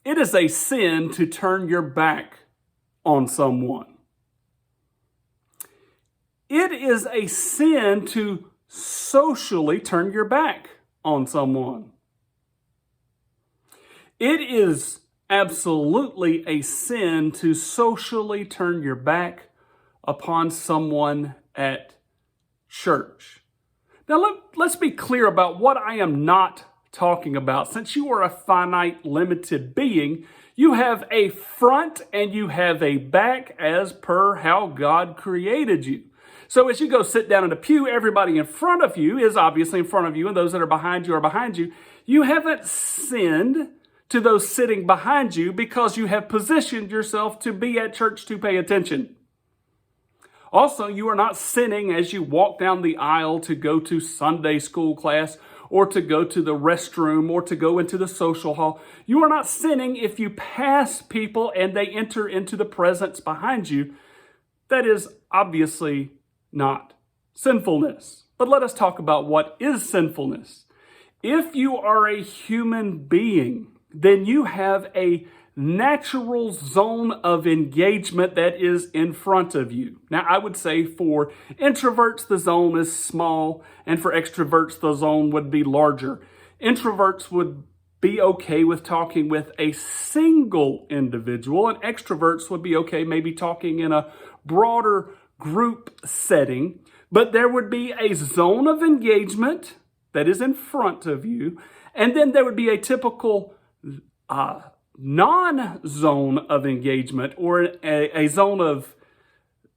It is a sin to turn your back on someone. It is a sin to socially turn your back on someone. It is absolutely a sin to socially turn your back upon someone at church. Now, let's be clear about what I am not talking about. Since you are a finite, limited being, you have a front and you have a back as per how God created you. So as you go sit down in a pew, everybody in front of you is obviously in front of you, and those that are behind you are behind you. You haven't sinned to those sitting behind you because you have positioned yourself to be at church to pay attention. Also, you are not sinning as you walk down the aisle to go to Sunday school class or to go to the restroom or to go into the social hall. You are not sinning if you pass people and they enter into the presence behind you. That is obviously not sinfulness. But let us talk about what is sinfulness. If you are a human being, then you have a natural zone of engagement that is in front of you. Now, I would say for introverts, the zone is small, and for extroverts, the zone would be larger. Introverts would be okay with talking with a single individual, and extroverts would be okay maybe talking in a broader group setting, but there would be a zone of engagement that is in front of you, and then there would be a typical non-zone of engagement, or a zone of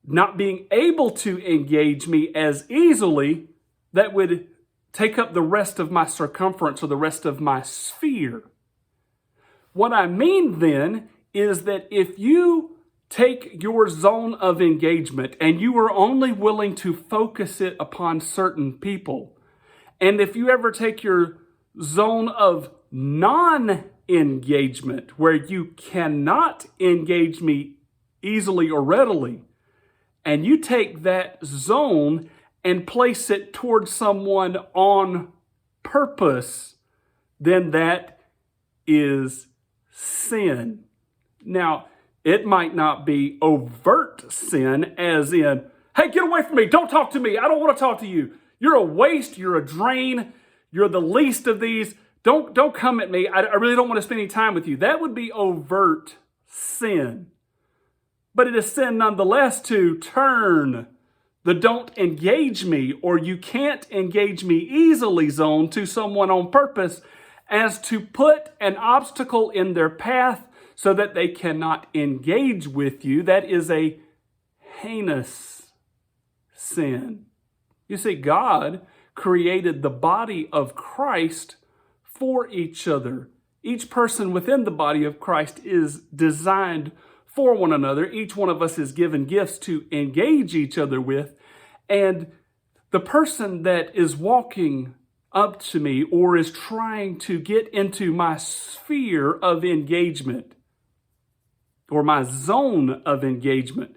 not being able to engage me as easily that would take up the rest of my circumference or the rest of my sphere. What I mean then is that if you take your zone of engagement and you are only willing to focus it upon certain people, and if you ever take your zone of non-engagement where you cannot engage me easily or readily, and you take that zone and place it towards someone on purpose, then that is sin. Now, it might not be overt sin as in, hey, get away from me, don't talk to me, I don't want to talk to you. You're a waste, you're a drain, you're the least of these. Don't come at me. I really don't want to spend any time with you. That would be overt sin. But it is sin nonetheless to turn the don't engage me or you can't engage me easily zone to someone on purpose as to put an obstacle in their path so that they cannot engage with you. That is a heinous sin. You see, God created the body of Christ for each other. Each person within the body of Christ is designed for one another. Each one of us is given gifts to engage each other with. And the person that is walking up to me or is trying to get into my sphere of engagement or my zone of engagement,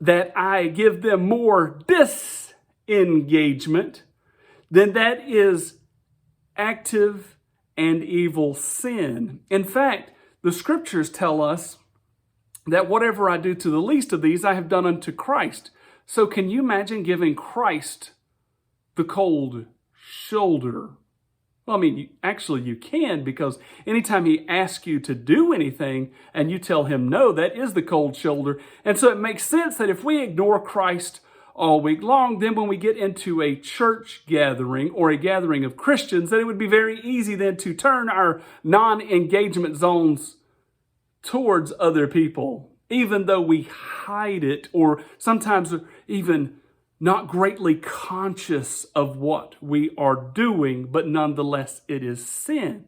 that I give them more disengagement, then that is active and evil sin. In fact, the scriptures tell us that whatever I do to the least of these, I have done unto Christ. So can you imagine giving Christ the cold shoulder? Well, I mean, you can, because anytime he asks you to do anything and you tell him no, that is the cold shoulder. And so it makes sense that if we ignore Christ all week long, then when we get into a church gathering or a gathering of Christians, that it would be very easy then to turn our non-engagement zones towards other people, even though we hide it or sometimes even not greatly conscious of what we are doing, but nonetheless it is sin.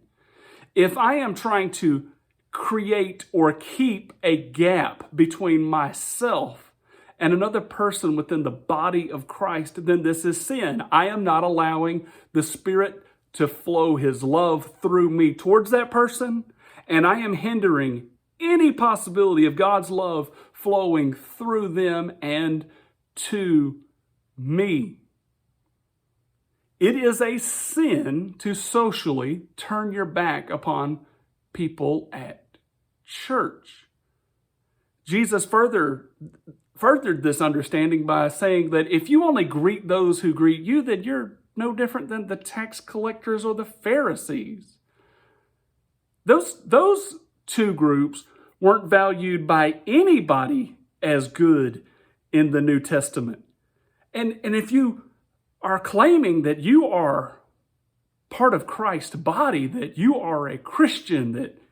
If I am trying to create or keep a gap between myself and another person within the body of Christ, then this is sin. I am not allowing the Spirit to flow His love through me towards that person, and I am hindering any possibility of God's love flowing through them and to me. It is a sin to socially turn your back upon people at church. Jesus furthered this understanding by saying that if you only greet those who greet you, then you're no different than the tax collectors or the Pharisees. Those two groups weren't valued by anybody as good in the New Testament. And if you are claiming that you are part of Christ's body, that you are a Christian, that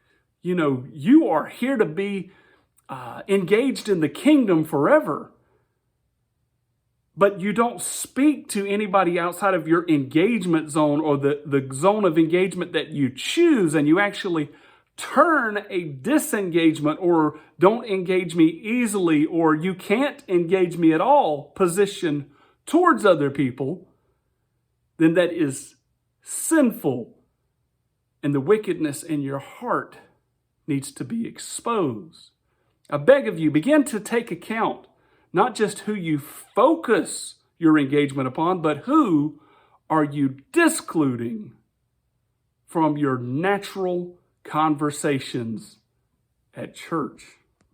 you are here to be engaged in the kingdom forever, but you don't speak to anybody outside of your engagement zone or the zone of engagement that you choose, and you actually turn a disengagement or don't engage me easily or you can't engage me at all position towards other people, then that is sinful, and the wickedness in your heart needs to be exposed. I beg of you, begin to take account, not just who you focus your engagement upon, but who are you discluding from your natural conversations at church.